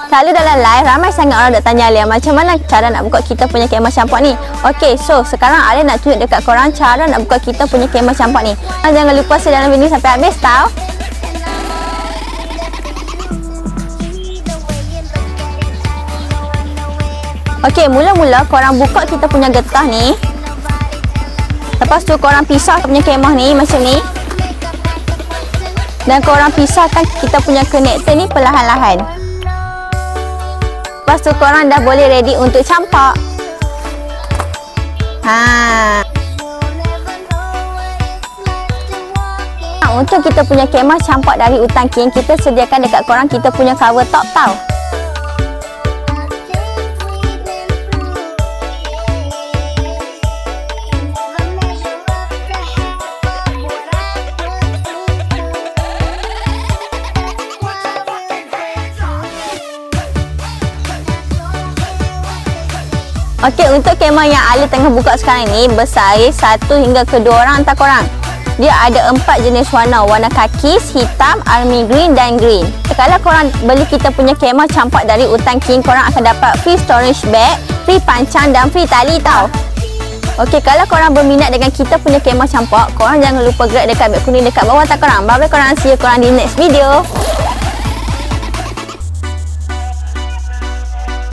Selalu dalam live ramai sangat orang nak tanya Alia macam mana cara nak buka kita punya kemah campak ni. Okey, so sekarang Alia nak tunjuk dekat korang cara nak buka kita punya kemah campak ni. Jangan lupa stay dalam video sampai habis tau. Okey, mula-mula korang buka kita punya getah ni. Lepas tu korang pisah punya kemah ni macam ni. Dan korang pisahkan kita punya konektor ni perlahan-lahan. Lepas tu korang dah boleh ready untuk campak. Untuk kita punya kemah campak dari Utan King, kita sediakan dekat korang kita punya cover top tau. Okey, untuk kemah yang Alia tengah buka sekarang ni bersaiz 1 hingga ke 2 orang hantar korang. Dia ada 4 jenis warna. Warna kakis, hitam, army green dan green. Kalau korang beli kita punya kemah campak dari Utan King, korang akan dapat free storage bag, free pancang dan free tali tau. Okey, kalau korang berminat dengan kita punya kemah campak, korang jangan lupa gerak dekat beg kuning dekat bawah hantar korang. Bye bye korang, see you korang di next video.